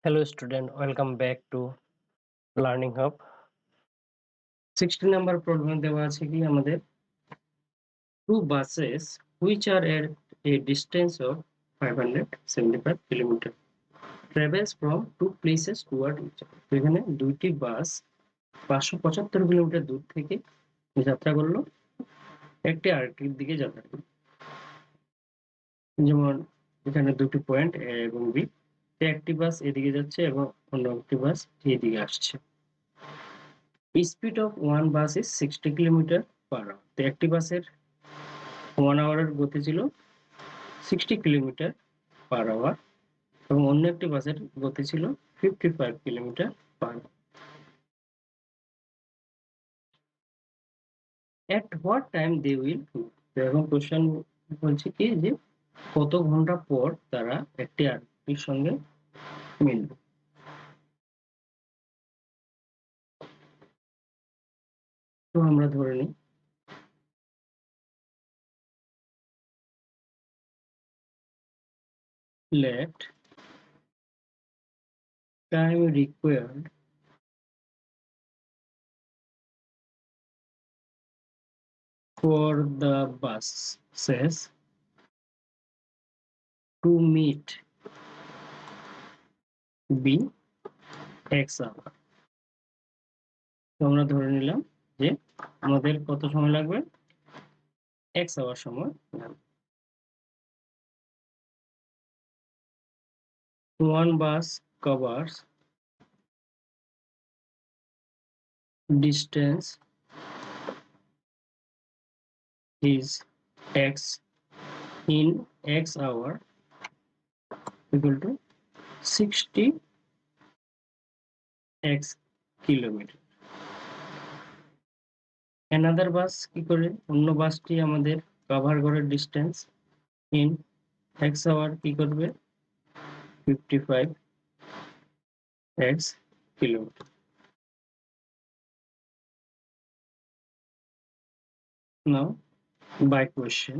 Hello student, welcome back to Learning Hub. 60 number problem দেওয়া আছে কি আমাদের two buses which are at a distance of 575 kilometer travels from two places toward each other. তো এখানে দুইটি বাস 575 kilometre দূর থেকে যাত্রা করলো একটি আরেকটির দিকে যাত্রা করলো। যেমন এখানে দুটি পয়েন্ট এ এবং বি, একটি বাস এদিকে যাচ্ছে এবং অন্য একটি বাস এদিকে আসছে। Speed of one bus is 60 kilometre per hour. তো একটি বাসের 1 আওয়ারের গতি ছিল 60 কিলোমিটার পার আওয়ার এবং অন্য একটি বাসের গতি ছিল 55 kilometre per hour. At what time they will meet. তো এখন কোশ্চেন বলছে কি যে কত ঘন্টা পর তারা একটি আরেকটির সঙ্গে মিলবে। তো আমরা ধরে নিই let time required for the buses to meet be x hour। তো আমরা ধরে নিলাম যে আমাদের কত সময় লাগবে, x আওয়ার সময় লাগবে। One bus covers distance is x in x hour equal to 60 x kilometre. Another bus কি করে, অন্য বাসটি আমাদের কভার করে ডিস্টেন্স ইন x আওয়ার কি করবে 55 x kilometre. Now by question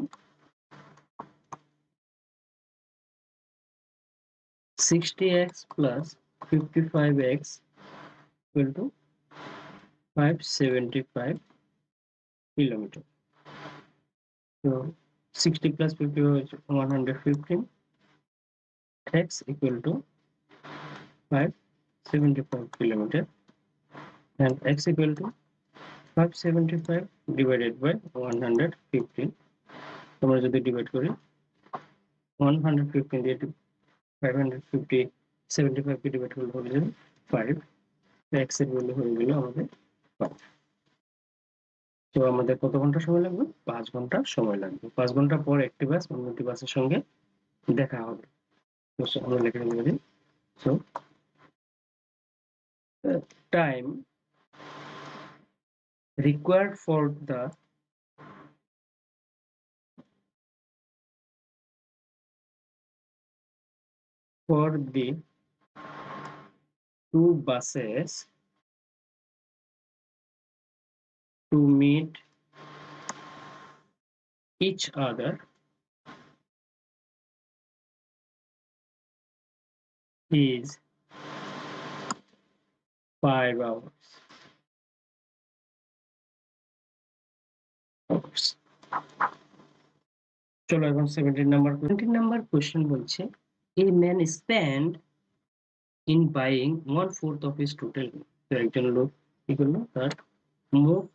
60x plus 55x equal to 575 kilometre. So 60 plus 55 is 115 x equal to 575 kilometer and x equal to 575 divided by 115। তোমরা যদি ডিভাইড করি 115 দিয়ে 550 75 কে ডিভাইড করলে হয়ে যাবে 5, x এর ভ্যালু হয়ে গেল আমাদের 5। তো আমাদের কত ঘন্টা সময় লাগবে, 5 ঘন্টা সময় লাগবে। 5 ঘন্টা পর একটি বাস অন্য একটি বাসের সঙ্গে দেখা হবে। তো আমরা লিখে নিলাম। So time required for the two buses to meet each other is 5 hours. চলো এখন 17 নাম্বার কোশ্চেন বলছে a man spent in buying 1/4 of his total। তো একজন লোক কি করলো, তার মোট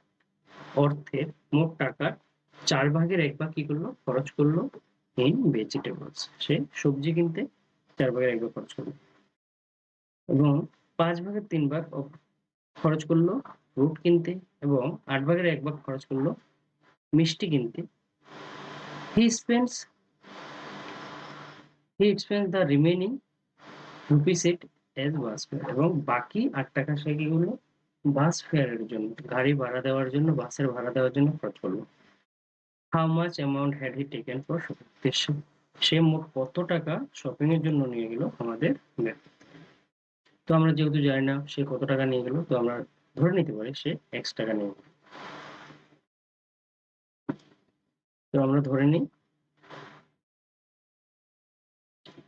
অর্থের মোট টাকার 4/1 কি করলো, খরচ করলো ইন ভেজিটেবলস। সে সবজি কিনতে 4/1 খরচ করলো এবং 5/3 খরচ করলো ফ্রুট কিনতে এবং 8/1 খরচ করলো মিষ্টি কিনতে। he spends the remaining rupees it as bus fare। এবং বাকি 8 টাকা সে কি করলো, বাস ফেয়ারের জন্য, গাড়ি ভাড়া দেওয়ার জন্য, বাসের ভাড়া দেওয়ার জন্য খরচ করলো। how much amount had he taken for shopping। সে মোট কত টাকা শপিং এর জন্য নিয়ে গেল আমাদের বের করতে হবে। তো আমরা যেহেতু জানি না সে কত টাকা নিয়ে গেল, তো আমরা ধরে নিতে পারি সে x টাকা নিয়ে গেল। তো আমরা ধরে নিই,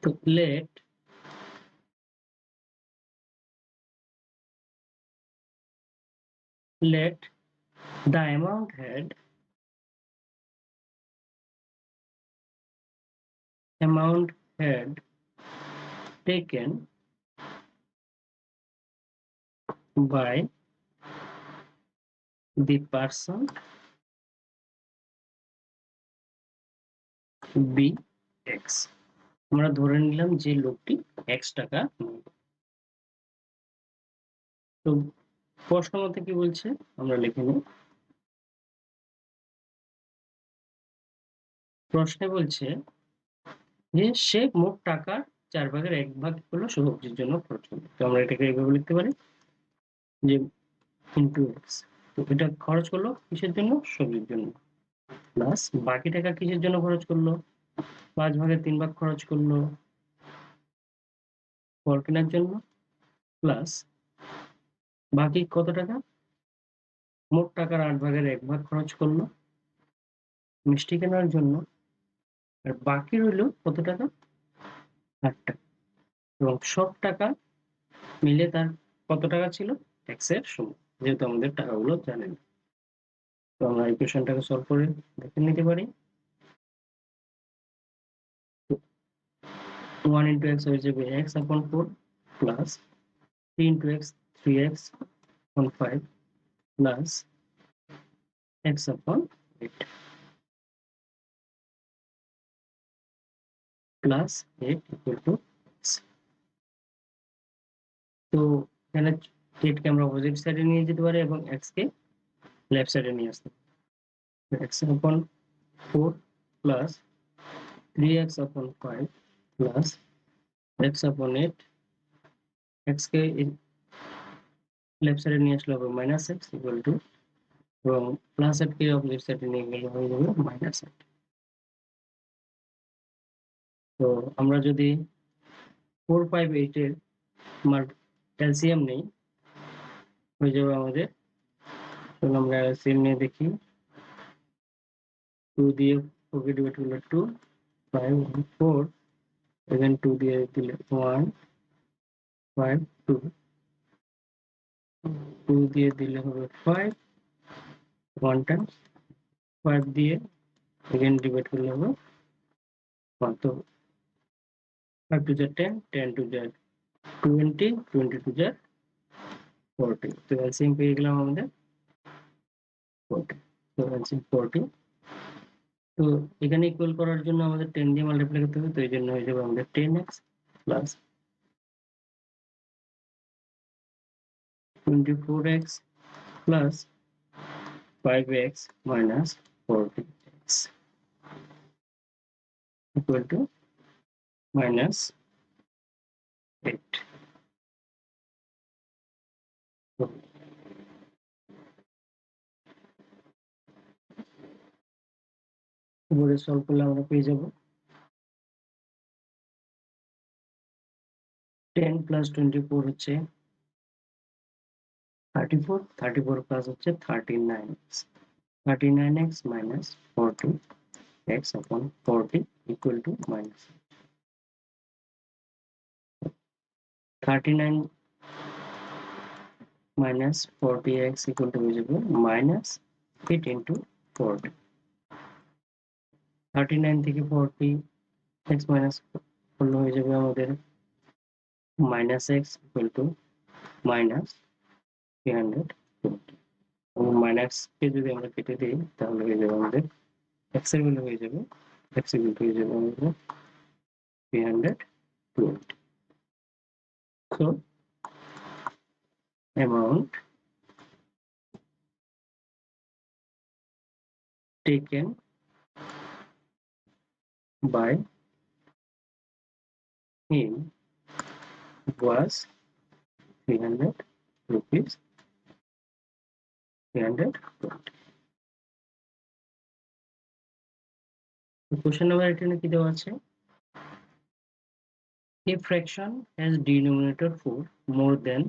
তো let let the amount had taken by the person B X. আমরা ধরে নিলাম যে লোকটি x টাকা নেবে। তো প্রশ্ন মতে কি বলছে আমরা লিখে নিই। প্রশ্নে বলছে যে সে মোট টাকার 4 ভাগের 1 ভাগ হলো সবজির জন্য খরচ করলো। তো আমরা এটাকে এইভাবে লিখতে পারি যে ইনটু x। তো এটা খরচ করলো কিসের জন্য? সবজির জন্য। প্লাস বাকি টাকা কিসের জন্য খরচ করলো? 5 ভাগের 3 ভাগ খরচ করলো ফল কেনার জন্য। প্লাস বাকি কত টাকা? মোট টাকার 8 ভাগের 1 ভাগ খরচ করলো মিষ্টি কেনার জন্য। আর বাকি রইল কত টাকা? 8 টাকা। এবং সব টাকা মিলে তার কত টাকা ছিল? x এর সমান, যেহেতু আমাদের টাকাগুলো জানে না। তো আমরা ইকুয়েশনটাকে সলভ করে দেখে নিতে পারি। 1 into x হয়ে যাবে x upon 4 plus 3 into x 3x upon 5 plus x upon 8 plus 8 equal to x. তো এখানে 8 কে আমরা অপোজিট সাইডে নিয়ে যেতে পারি এবং x কে লেফট সাইডে নিয়ে আসতে পারি। x upon 4 plus 3x upon 5 plus x upon 8, x কে লেফট সাইডে নিয়ে আসলে হবে মাইনাস x ইকুয়াল টু, এবং প্লাস 8 কে অপোজিট সাইডে নিয়ে গেলে হয়ে যাবে মাইনাস 8। তো আমরা যদি 4 5 8 এর এলসিএম নেই হয়ে যাবে আমাদের। চলো আমরা এলসিএম নিয়ে দেখি। 2 দিয়ে 4 কে ডিভাইড করলে 2, 5 4, এখানে 2 দিয়ে দিলে 1 5 2, 2 দিয়ে দিলে হবে 5 1 টাইমস, 5 দিয়ে এখানে ডিভাইড করলে হবে 1। তো 5 2 যা 10, 10 2 যা 20, 20 2 যা 40। তো এলসিএম পেয়ে গেলাম আমাদের 40। তো এলসিএম 40। তো এখানে ইকুয়াল করার জন্য আমাদের 10 দিয়ে মাল্টিপ্লাই করতে হবে। তো এই জন্য হয়ে যাবে আমাদের 10x plus 24x plus 5x minus 40x equal to minus 8. উপরে সলভ করলে আমরা পেয়ে যাব 10 প্লাস 24 হচ্ছে 34, 34 প্লাস হচ্ছে 39x, 39x minus 40x upon 40 equal to minus 39 minus 40x equal to হয়ে যাবে minus 8 into 40। 39 থেকে 40 x minus করলে হয়ে যাবে আমাদের minus x equal to minus 320। এবং মাইনাস কে যদি আমরা কেটে দিই তাহলে হয়ে যাবে আমাদের x এর ভ্যালু হয়ে যাবে, x এর ভ্যালু হয়ে যাবে আমাদের 320। So amount taken by him was 300 rupees, 320। Question number 18 কি দেওয়া আছে? A fraction has denominator 4 more than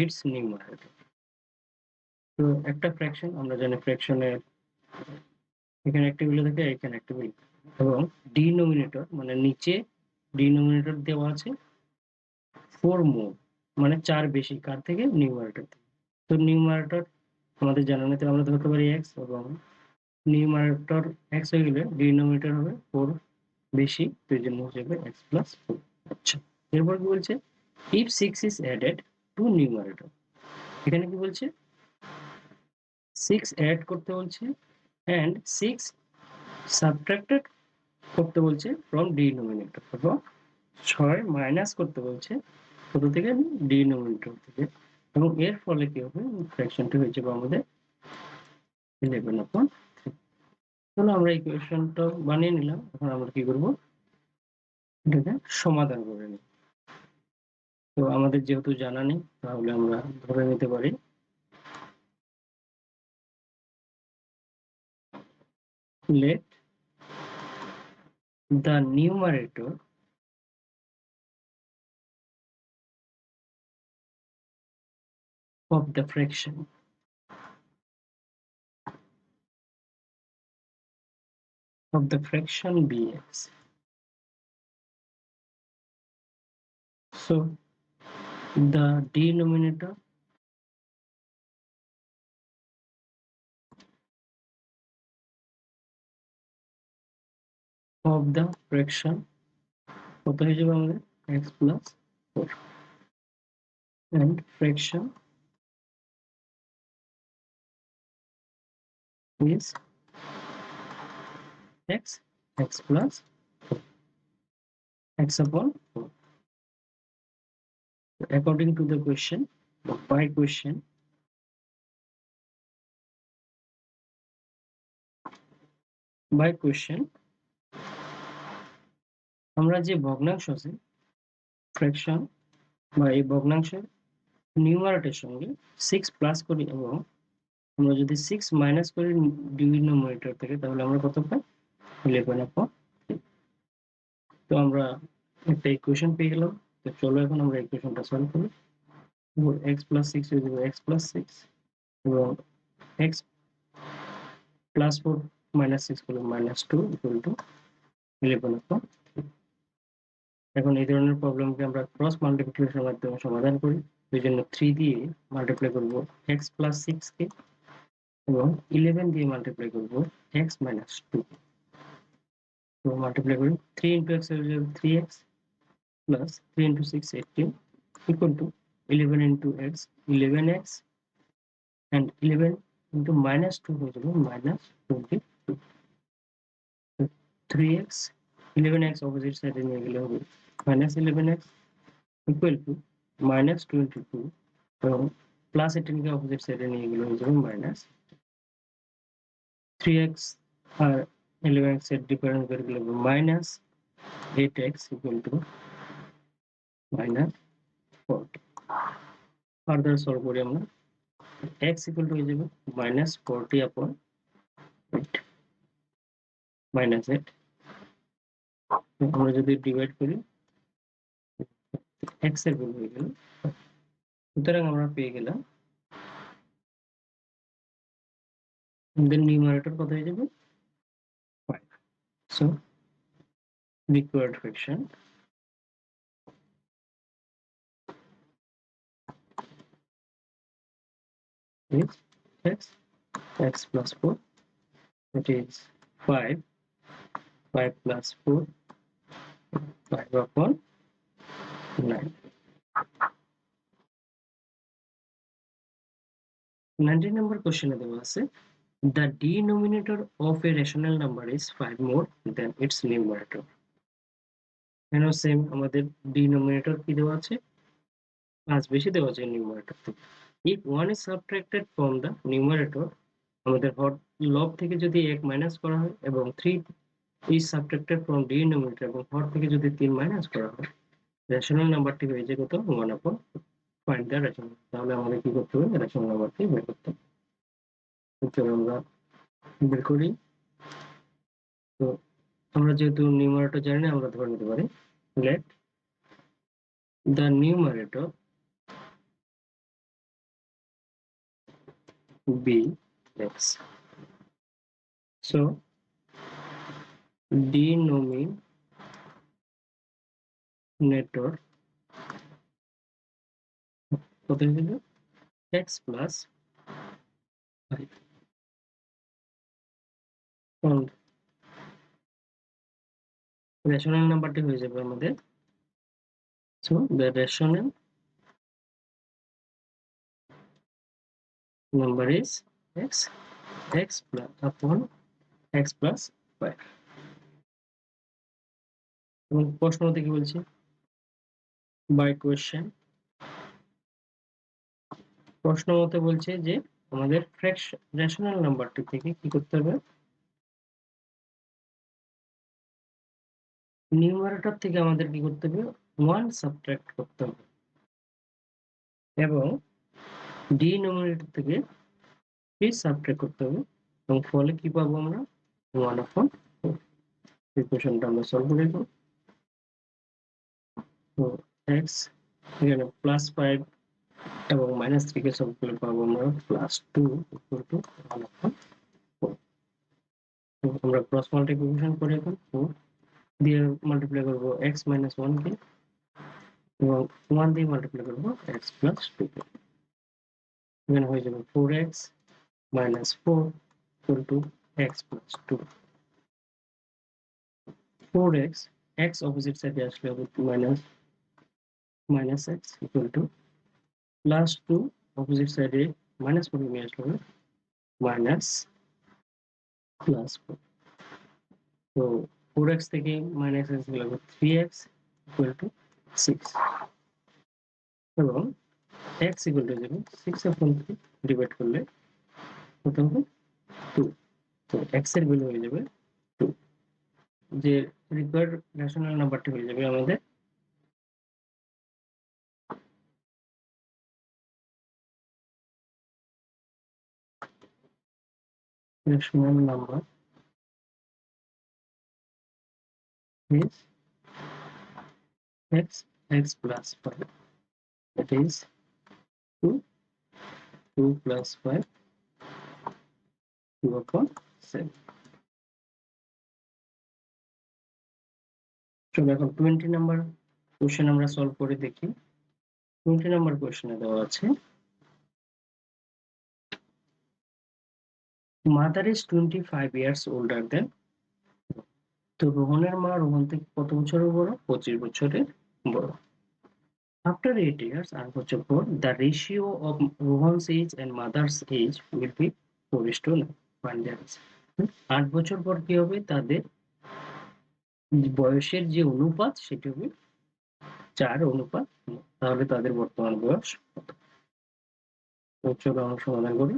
its numerator. তো একটা ফ্র্যাকশন, আমরা জানি ফ্র্যাকশনের এখানে একটা ভ্যালু থাকে এখানে একটা ভ্যালু, এবং ডিনোমিনেটর মানে নিচে ডিনোমিনেটর দেওয়া আছে 4 মোর মানে 4 বেশি কার থেকে? নিউমারেটর থেকে। তো নিউমারেটর আমাদের জানা নেই, আমরা ধরতে পারি x এবং নিউমারেটর x হয়ে গেলে ডিনোমিনেটর হবে 4 বেশি, তো এই জন্য হয়ে যাবে x প্লাস 4। আচ্ছা, এরপর কি বলছে, if 6 is added to numerator, এখানে কি বলছে 6 অ্যাড করতে বলছে and 6 সাবট্রাক্টেড করতে বলছে ফ্রম ডিনোমিনেটর, এবং 6 মাইনাস করতে বলছে কোথা থেকে, ডিনোমিনেটর থেকে, এবং এর ফলে কি হবে, ফ্র্যাকশনটি হয়ে যাবে আমাদের 11/3। চলো আমরা ইকুয়েশনটা বানিয়ে নিলাম, এখন আমরা কি করব, এটাকে সমাধান করে নিই। তো আমাদের যেহেতু জানা নেই, তাহলে আমরা ধরে নিতে পারি let the numerator of the fraction be x. So the denominator of the fraction কত হয়ে যাবে আমাদের, x plus 4, and fraction is x plus 4, x upon 4. According to the question, by question, আমরা যে ভগ্নাংশ আছে ফ্র্যাকশন বা এই ভগ্নাংশের নিউমারেটরের সঙ্গে 6 প্লাস করি, এবং আমরা যদি 6 মাইনাস করি ডিনোমিনেটর থেকে, তাহলে আমরা কত পাই, 11/3। তো আমরা একটা ইকুয়েশন পেয়ে গেলাম। তো চলো এখন আমরা ইকুয়েশনটা সলভ করি। x plus 6 হয়ে যাবে x plus 6, এবং x plus 4 minus 6 করলে -2 equal to 11/3। এখন এই ধরনের প্রবলেমকে আমরা ক্রস মাল্টিপ্লিকেশনের মাধ্যমে সমাধান করি। এই জন্য 3 দিয়ে মাল্টিপ্লাই করব x plus 6 কে, এবং 11 দিয়ে মাল্টিপ্লাই করব x minus 2। তো মাল্টিপ্লাই করি, 3 into x হয়ে যাবে 3x plus 3 into 6 18 equal to 11 into x 11x, and 11 into -2 হয়ে যাবে -22। 3x 11x অপোজিট সাইডে নিয়ে গেলে হবে -11x equal to -22, এবং +18 কে অপোজিট সাইডে নিয়ে গেলে হয়ে যাবে -3x, আর 11x এর ডিফারেন্স বের করলে হবে -8x equal to -40। Further solve করি আমরা, x equal to হয়ে যাবে -40/8 -8। আমরা যদি ডিভাইড করি x এর ভ্যালু হয়ে গেল, সুতরাং আমরা পেয়ে গেলাম আমাদের নিউমারেটর কত হয়ে যাবে 5। So required fraction is x plus 4, that is 5 plus 4, 5/9। 19 number question এ দেওয়া আছে the denominator of a rational number is 5 more than its numerator। এখানেও সেম আমাদের ডিনোমিনেটর কি দেওয়া আছে, 5 বেশি দেওয়া আছে নিউমারেটর থেকে। if 1 is subtracted from the numerator, আমাদের লব থেকে যদি 1 মাইনাস করা হয়, এবং 3 is subtracted from denominator, এবং হর থেকে যদি 3 মাইনাস করা হয়, রেশনাল নাম্বারটি হয়ে যায় কত, 1/4। ফাইন্ড দ্য রেশনাল, তাহলে আমাদের কি করতে হবে, রেশনাল নাম্বারটি বের করতে হবে। চলো আমরা বের করি। তো আমরা যেহেতু নিউমারেটর জানি না, আমরা ধরে নিতে পারি let the numerator be x, so denominator কত হয়ে গেল, x plus 5 রেশনাল নাম্বারটি হয়ে যাবে আমাদের so the rational number is x plus upon x plus 5 এবং প্রশ্ন মতে কি বলছে বাই কোয়েশ্চেন প্রশ্ন মতে বলছে যে আমাদের রেশনাল নাম্বারটি থেকে কি করতে হবে নিউমারেটর থেকে আমাদের কি করতে হবে 1 সাবট্রাক্ট করতে হবে এবং ডিনোমিনেটর থেকে 3 সাবট্রাক্ট করতে হবে এবং ফলে কি পাবো আমরা 1/4 এই কোশ্চেনটা আমরা সলভ করে দেব তো x এখানে +5 এবং -3 কে সলভ করলে পাবো আমরা +2 = 1/4 তো আমরা ক্রস মাল্টিপ্লিকেশন করে এখন 4 দিয়ে মাল্টিপ্লাই করব x - 1 কে এবং 1 দিয়ে মাল্টিপ্লাই করব x + 2 কে এখানে হয়ে যাবে 4x - 4 = x + 2 4x x opposite সাইডে আসলে হবে -x = +2 অপোজিট সাইডে -4 নিয়ে আসলে হবে -+4 তো 4x থেকে -x গেলে হবে 3x = 6 এবং x = 6/3 ডিভাইড করলে কত হবে 2 তো x এর ভ্যালু হয়ে যাবে 2 যে রিকোয়ার্ড রেশনাল নাম্বারটি হয়ে যাবে আমাদের rational number is x plus 5 that is 2 plus 5 2/7 চলো এখন 20 নাম্বার কোশ্চেন আমরা সলভ করে দেখি 20 নাম্বার কোশ্চেনে দেওয়া আছে mother is 25 years older than তো রোহনের মা রোহন থেকে কত বছরের বড় 25 বছরের বড় after 8 years 8 বছর পর the ratio of Rohan's age and mother's age will be 4:9 find the answer 8 বছর পর কি হবে তাদের বয়সের যে অনুপাত সেটি হবে 4:9 তাহলে তাদের বর্তমান বয়স কত চলো আমরা সমাধান করি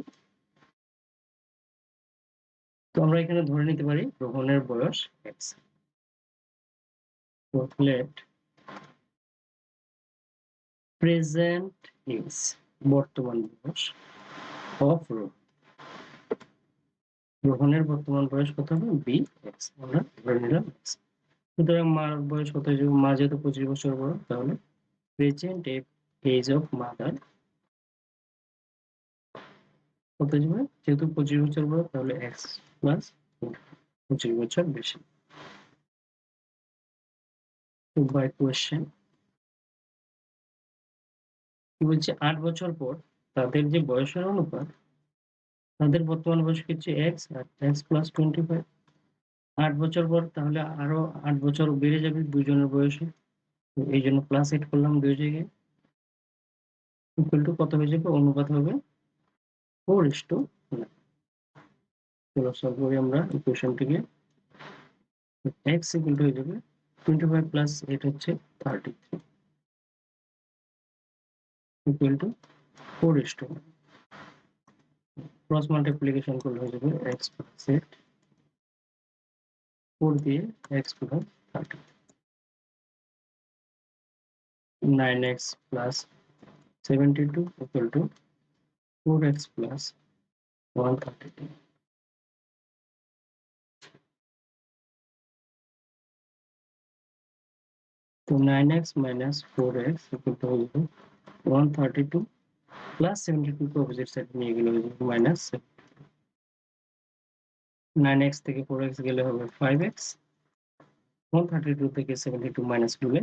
তো আমরা এখানে ধরে নিতে পারি রোহনের বয়স x তো let present is বর্তমান বয়স of রোহনের বর্তমান বয়স কত হবে bx আমরা ধরে নিলাম x সুতরাং মার বয়স কত হয়ে যাবে মা যেহেতু 25 বছর বড় তাহলে প্রেজেন্ট এজ অফ মাদার কত যাবে যেহেতু 25 বছর বড় তাহলে x প্লাস 25 বছর বেশি তো বাই কোশ্চেন কি বলছে 8 বছর পর তাদের যে বয়সের অনুপাত তাদের বর্তমান বয়স হচ্ছে x আর x প্লাস 25 8 বছর পর তাহলে আরো 8 বছর বেড়ে যাবে দুজনের বয়সে এই জন্য প্লাস 8 করলাম দুই জায়গায় ইকুয়াল টু কত হয়ে যাবে অনুপাত হবে 4:9 চলো সলভ করি আমরা ইকুয়েশনটিকে x ইকুয়াল টু হয়ে যাবে 25 প্লাস 8 হচ্ছে 33 ইকুয়াল টু 4:9 ক্রস মাল্টিপ্লিকেশন করলে হয়ে যাবে x প্লাস 8 4 দিয়ে x plus 30 9x plus 72 equal to 4x plus 132 तो 9x minus 4x equal to 132 plus 72 को opposite side নিয়ে গেলে হবে minus 9x থেকে 4x গেলে হবে 5x 132 থেকে 72 মাইনাস করলে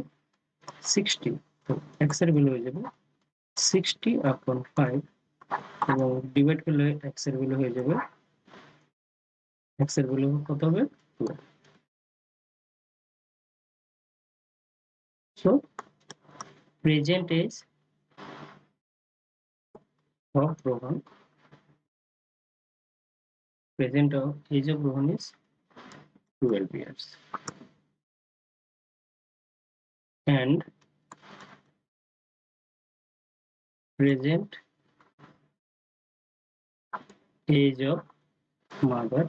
60 তো x এর ভ্যালু হয়ে যাবে 60/5 এবং ডিভাইড করলে x এর ভ্যালু হয়ে যাবে, x এর ভ্যালু কত হবে 12। So present age of Rohan, present age of Rohan is 12 years, and present age of mother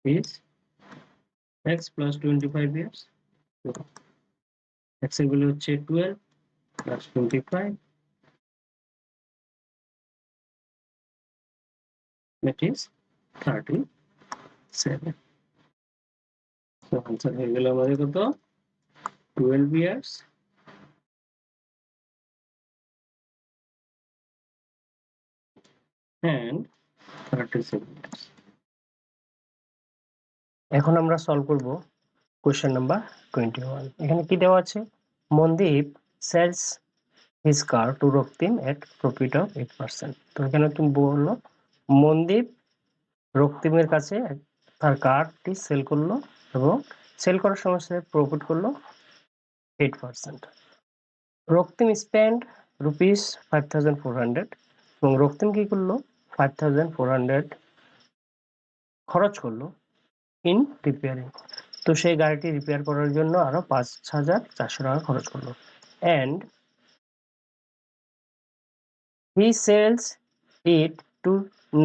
is x plus 25 years. So x এর ভ্যালু হচ্ছে 12 plus 25, that is 37. So answer হয়ে গেল আমাদের কত 12 years and 37 years. এখন আমরা solve করব question number 21। এখানে কি দেওয়া আছে, Mandeep sells his car to Raktim at profit of 8%। তো এখানে তুমি বললো মনদীপ রক্তিমের কাছে তার কারটি সেল করলো এবং সেল করার সময় সে প্রফিট করলো 8%। রক্তিম স্পেন্ড রুপিস 5400 এবং রক্তিম কি করলো 5400 খরচ করলো ইন রিপেয়ারিং। তো সেই গাড়িটি রিপেয়ার করার জন্য আরো 5400 টাকা খরচ করলো। And he sells it to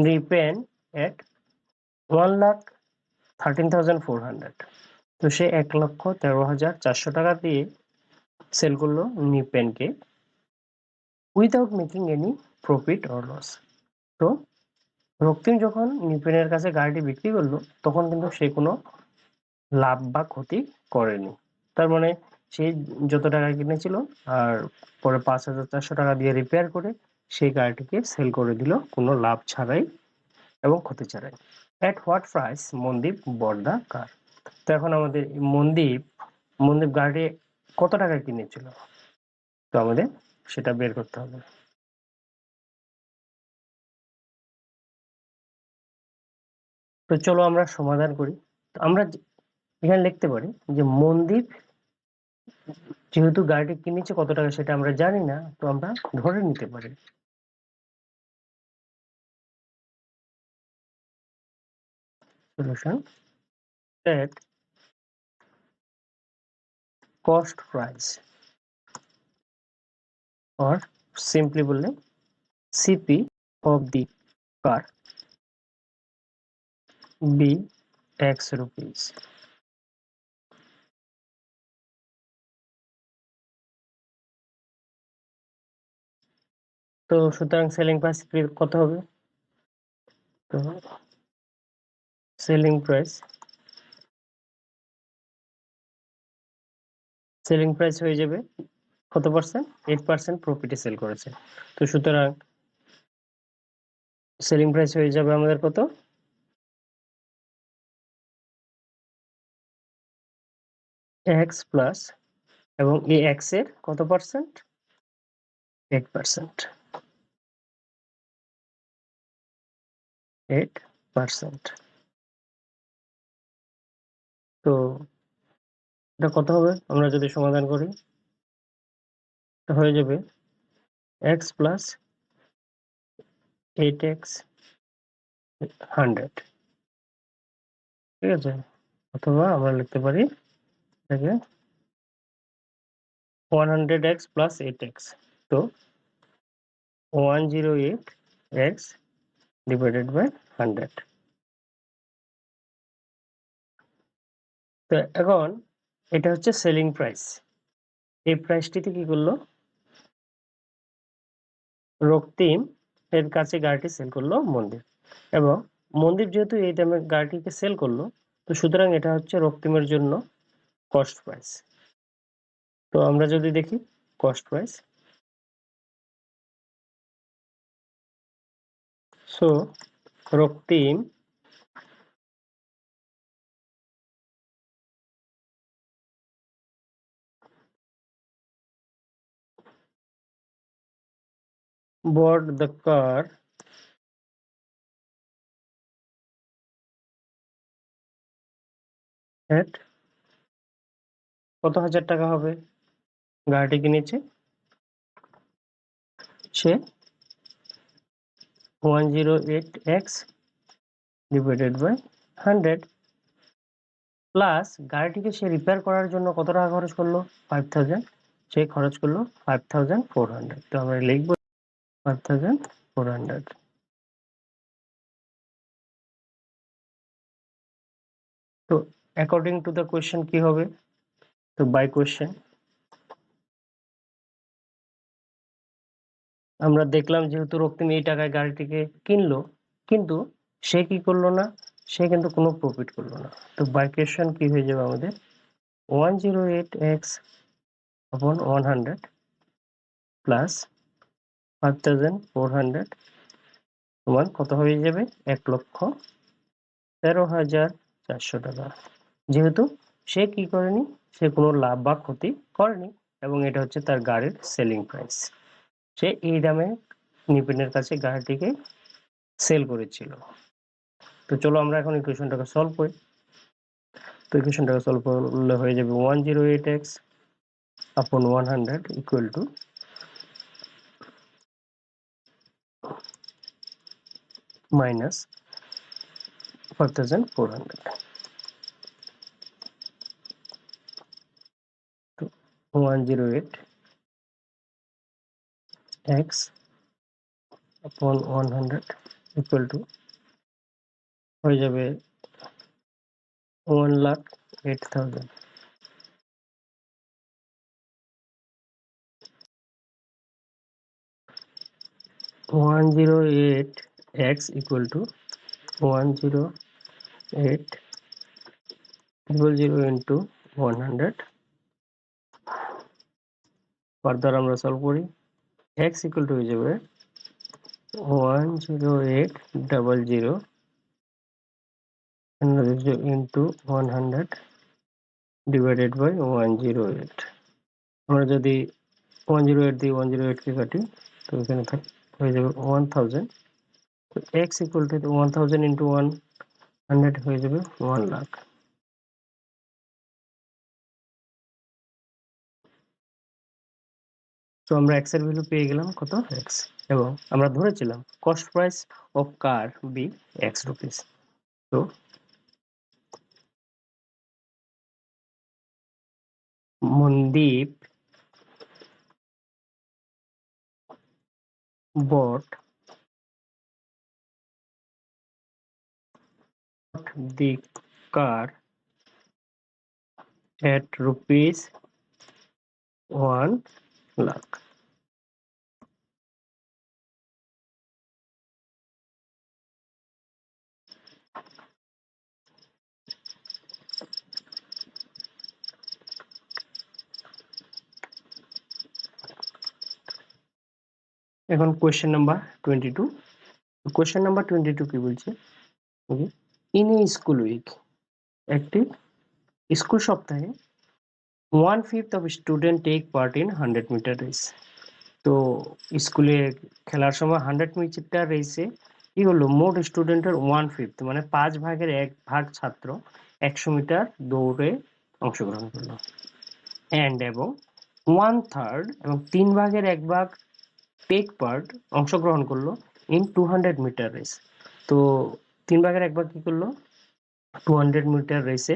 Ripen at 1,13,400। তো সে 1,13,400 টাকা দিয়ে সেল করলো নিপেনকে without making any profit or loss. তো রক্তিম যখন নিপেনের কাছে গাড়িটি বিক্রি করলো তখন কিন্তু সে কোনো লাভ বা ক্ষতি করেনি। তার মানে সে যত টাকা কিনেছিল আর পরে 5,400 টাকা দিয়ে রিপেয়ার করে সেই গাড়িটিকে সেল করে দিল কোনো লাভ ছাড়াই এবং ক্ষতি ছাড়াই। At what price Mandeep bought the car. তো এখন আমাদের মনদীপ গাড়ি কত টাকায় কিনেছিল, তো আমাদের সেটা বের করতে হবে। তো চলো আমরা সমাধান করি। তো আমরা এখানে লিখতে পারি যে মনদীপ যেহেতু গাড়িটি কিনেছে কত টাকা সেটা আমরা জানি না, তো আমরা ধরে নিতে পারি solution that cost price or simply বললে CP of the car be X rupees. তো সুতরাং সেলিং প্রাইস কত হবে, তো সেলিং প্রাইস হয়ে যাবে কত পার্সেন্ট, 8% প্রফিটে সেল করেছে। তো সুতরাং সেলিং প্রাইস হয়ে যাবে আমাদের কত, x প্লাস এবং এই x এর কত পার্সেন্ট, 8%। 8%। তো এটা কত হবে আমরা যদি সমাধান করি, হয়ে যাবে x প্লাস 8x 100, ঠিক আছে। অথবা আমরা লিখতে পারি এটাকে 100x প্লাস 8x। তো 108x ডিভাইডেড বাই 100। তো এখন এটা হচ্ছে সেলিং প্রাইস। এই প্রাইসটিতে কি করলো, রক্তিম এর কাছে গাড়িটি সেল করলো মনদীপ, এবং মনদীপ যেহেতু এই দামে গাড়িটিকে সেল করলো তো সুতরাং এটা হচ্ছে রক্তিমের জন্য কস্ট প্রাইস। তো আমরা যদি দেখি cost price, so Raktim board the car at কত হাজার টাকা হবে? গাড়িটি কিনেছে সে 108x ডিভাইডেড বাই 100 প্লাস গাড়িটিকে সে রিপেয়ার করার জন্য কত টাকা খরচ করলো? 5000। সে খরচ করলো 5400। তো আমরা লিখবো 5400। তো অ্যাকর্ডিং টু দ্য কোয়েশ্চেন কি হবে? তো বাই কোয়েশ্চেন আমরা দেখলাম যেহেতু রক্তিম এই টাকায় গাড়িটিকে কিনলো, কিন্তু সে কি করলো না? সে কিন্তু কোনো প্রফিট করলো না। তো বাই কোয়েশ্চেন কি হয়ে যাবে আমাদের? 108x upon 100 প্লাস 5400 সমান কত হয়ে যাবে? 1,13,400 টাকা। যেহেতু সে কি করেনি, সে কোনো লাভ বা ক্ষতি করেনি এবং এটা হচ্ছে তার গাড়ির সেলিং প্রাইস। সে এই দামে নিপিনের কাছে গাড়িটিকে সেল করেছিল। তো চলো আমরা এখন ইকুয়েশনটাকে সলভ করি। তো ইকুয়েশনটাকে সলভ করলে হয়ে যাবে 108x upon 100 equal to minus 5400. তো 108x upon 100 equal to হয়ে যাবে 1,08,000। 108x equal to 108,000 into 100। Further আমরা সলভ করি। x equal to হয়ে যাবে 108,000 into 100 divided by 108। আমরা যদি 108 দিয়ে 108 কে কাটি তো এখানে হয়ে যাবে 1000। তো x equal to 1000 into 100 হয়ে যাবে 1 লাখ। তো আমরা x এর ভ্যালু পেয়ে গেলাম কত? x। এবং আমরা ধরেছিলাম cost price of car be x rupees. তো Mandeep bought the car at rupees 1 lakh। এখন কোয়েশ্চেন নাম্বার 22। কোয়েশ্চেন নাম্বার 22 কি বলছে? ইন এ স্কুল উইক, একটি স্কুল সপ্তাহে 1/5 of student take part in 100 metre race. তো স্কুলে খেলার সময় 100 মিটার রেসে কি হলো? মোট স্টুডেন্টের 1/5 মানে 5 ভাগের 1 ভাগ ছাত্র 100 মিটার দৌড়ে অংশগ্রহণ করলো। এবং 1/3 এবং 3 ভাগের 1 ভাগ টেক পার্ট অংশগ্রহণ করলো ইন 200 মিটার রেস। তো 3 ভাগের 1 ভাগ কি করলো? 200 মিটার রেসে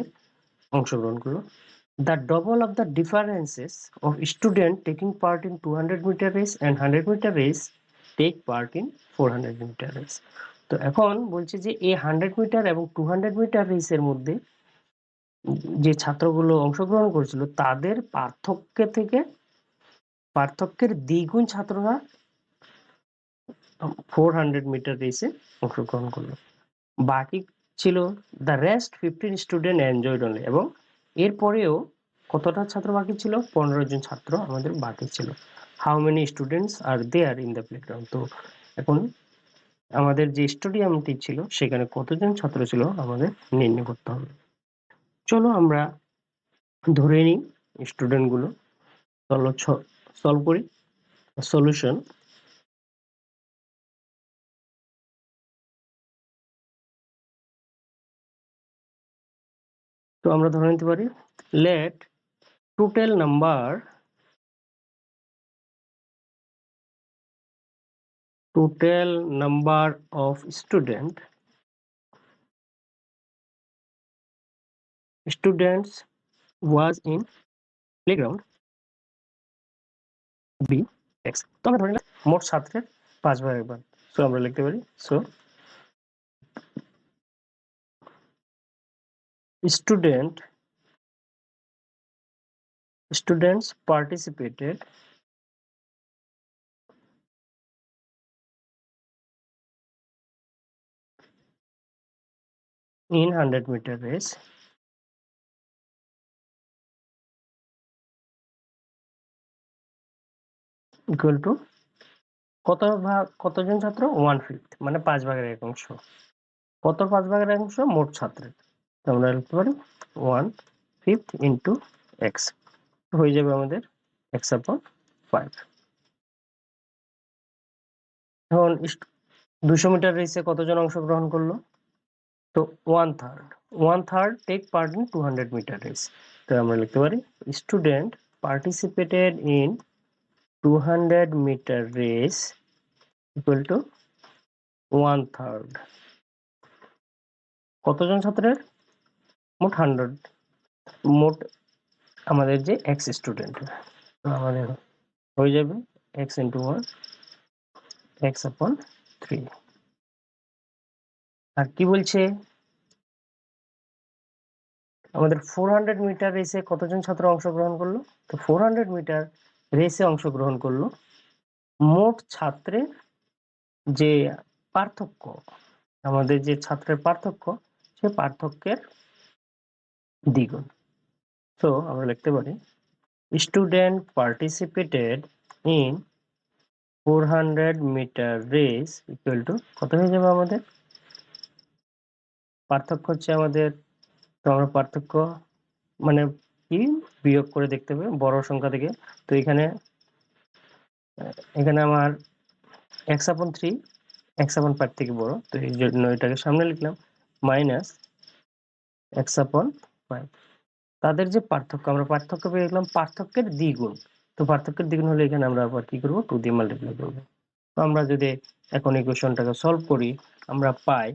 অংশগ্রহণ করলো। The double of the differences of students taking part in 200 meter race and 100 meter race take part in 400 meter race। তো এখন বলছে যে এই 100 মিটার এবং 200 মিটার রেসের মধ্যে যে ছাত্রগুলো অংশগ্রহণ করেছিল তাদের পার্থক্যের দ্বিগুণ ছাত্ররা 400 মিটার রেসে অংশগ্রহণ করলো। বাকি ছিল the rest 15 student enjoyed only। এবং এরপরেও কতটা ছাত্র বাকি ছিল? 15 জন ছাত্র আমাদের বাকি ছিল। How many students are there in the playground. তো এখন আমাদের যে স্টেডিয়ামটি ছিল সেখানে কতজন ছাত্র ছিল আমাদের নির্ণয় করতে হবে। চলো আমরা ধরে নিই স্টুডেন্ট গুলো। চলো সলভ করি। সলিউশন তো আমরা ধরে নিতে পারি let total number of students was in playground be x। তো আমরা ধরে নিলাম মোট ছাত্রের 5/1। সো আমরা লিখতে পারি so students participated in 100-meter race equal to কতজন ছাত্র 1/5 মানে 5/1 কত 5/1 মোট ছাত্রের। তো আমরা লিখতে পারি 1/5 ইন্টু এক্স হয়ে যাবে আমাদের x/5। এখন 200 মিটার রেসে কতজন অংশগ্রহণ করলো? তো 1/3 take part in 200-meter race. তো আমরা লিখতে পারি student participated in 200-meter race equal two 1/3 কতজন ছাত্রের? মোট 100, মোট আমাদের যে এক্স স্টুডেন্ট আমাদের হয়ে যাবে x ইন্টু 1 x/3। আর কি বলছে আমাদের 400-মিটার রেসে কতজন ছাত্র অংশগ্রহণ করলো? তো 400-মিটার রেসে অংশগ্রহণ করলো মোট ছাত্রের যে পার্থক্য, আমাদের যে ছাত্রের পার্থক্য সে পার্থক্যের দ্বিগুণ। তো আমরা লিখতে পারি স্টুডেন্ট পার্টিসিপেটেড ইন 400-মিটার রেস ইকুয়াল টু কত হয়ে যাবে আমাদের? পার্থক্য হচ্ছে আমাদের, তো আমরা পার্থক্য মানে কি বিয়োগ করে দেখতে হবে বড় সংখ্যা থেকে। তো এখানে আমার x/3 x/5 থেকে বড়, তো এই জন্য এটাকে সামনে লিখলাম মাইনাস x/5। তাদের যে পার্থক্য আমরা পার্থক্য পেয়ে গেলাম পার্থক্যের দ্বিগুণ। তো পার্থক্যের দ্বিগুণ হলে এখানে আমরা আবার কি করব 2 দিয়ে মাল্টিপ্লাই করব। তো আমরা যদি এখন ইকুয়েশনটাকে সলভ করি আমরা পাই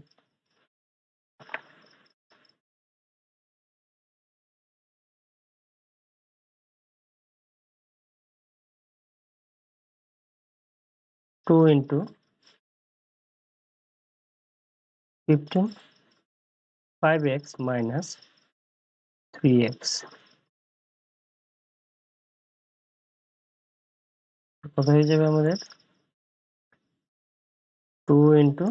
2 into 15 5x minus 3x কত হয়ে যাবে আমাদের 2 into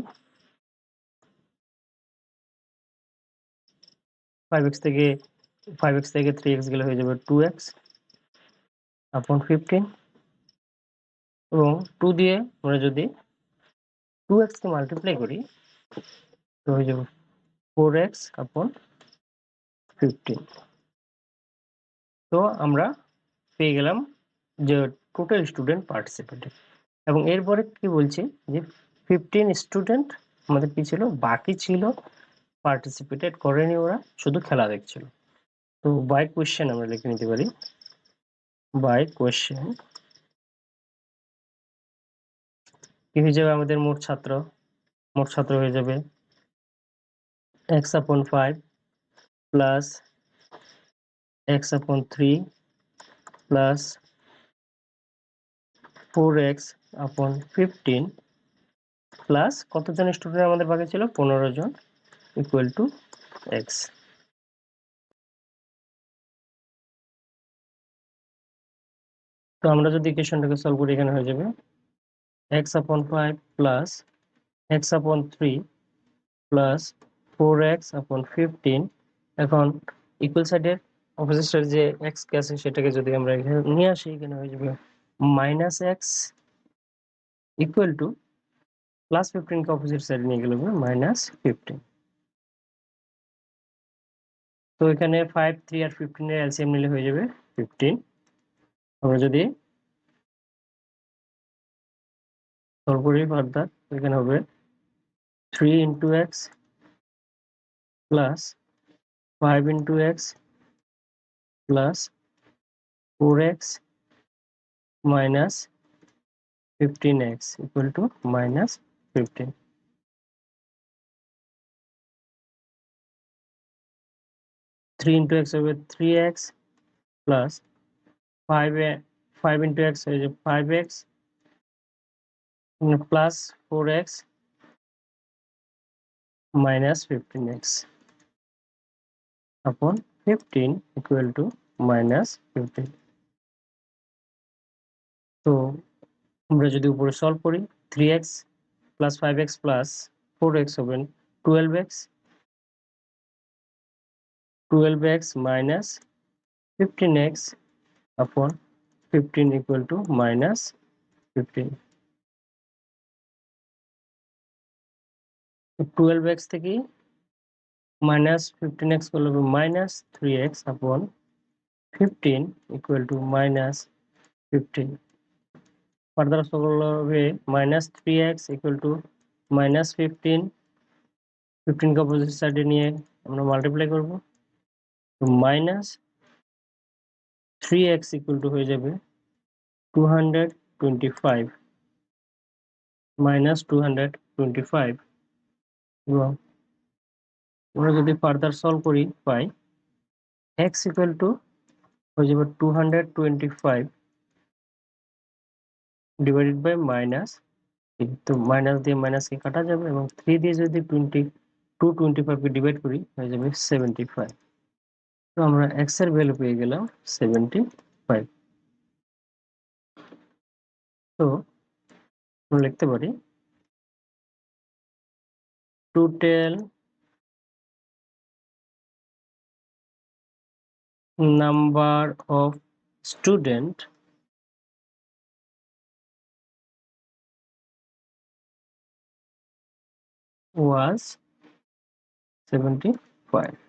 5x থেকে 3x গেলে হয়ে যাবে 2x upon 15 এবং 2 দিয়ে আমরা যদি 2x কে মাল্টিপ্লাই করি তো হয়ে যাবে 4x upon 15। তো আমরা পেয়ে গেলাম যে টোটাল স্টুডেন্ট পার্টিসিপেটেড। এবং এরপরে কি বলছে যে 15 স্টুডেন্ট আমাদের কি ছিল বাকি ছিল পার্টিসিপেটেড করেনি, ওরা শুধু খেলা দেখছিল। তো বাই কোশ্চেন আমরা লিখে নিতে পারি বাই কোশ্চেন কি হয়ে যাবে আমাদের মোট ছাত্র হয়ে যাবে x/5 plus x/3 plus 4x/15 plus কতজন স্টুডেন্ট আমাদের বাকি ছিল 15 জন ইকুয়াল টু x। তো আমরা যদি ইকুয়েশনটাকে সলভ করি এখানে হয়ে যাবে x/5 plus x/3 plus 4x/15। এখন ইকুয়াল সাইডের অপোজিট সাইড যে x কে আছে সেটাকে যদি আমরা এখানে নিয়ে আসি এখানে হয়ে যাবে minus x equal to plus 15 K opposite side নিয়ে গেলে হবে মাইনাস 15। তো এখানে 5 3 আর 15 এর এলসিএম নিলে হয়ে যাবে 15। আমরা যদি সলভ করি ফার্দার এখানে হবে 3 into x plus 5 into x plus 4x minus 15x equal to minus 15. 3 into x হবে 3x plus 5 into x হয়ে যাবে 5x plus 4x minus 15x upon 15 equal to minus 15. তো আমরা যদি উপরে সলভ করি 3x plus 5x plus 4x হবে 12x 12x minus 15x upon 15 equal to minus 15. 12x থেকে minus 15x করলে হবে minus 3x upon 15 equal to minus 15. Further করলে হবে minus 3x equal to minus 15. 15 K opposite সাইডে নিয়ে আমরা মাল্টিপ্লাই করব, তো minus 3x equal to হয়ে যাবে 225 minus 225 এবং আমরা যদি ফার্দার সলভ করি পাই x equal to হয়ে যাবে 225 ডিভাইডেড বাই মাইনাস, তো মাইনাস দিয়ে মাইনাস কে কাটা যাবে এবং 3 দিয়ে যদি 225 কে ডিভাইড করি হয়ে যাবে 75। তো আমরা x এর ভ্যালু পেয়ে গেলাম 75। তো আমরা লিখতে পারি total number of student was 75।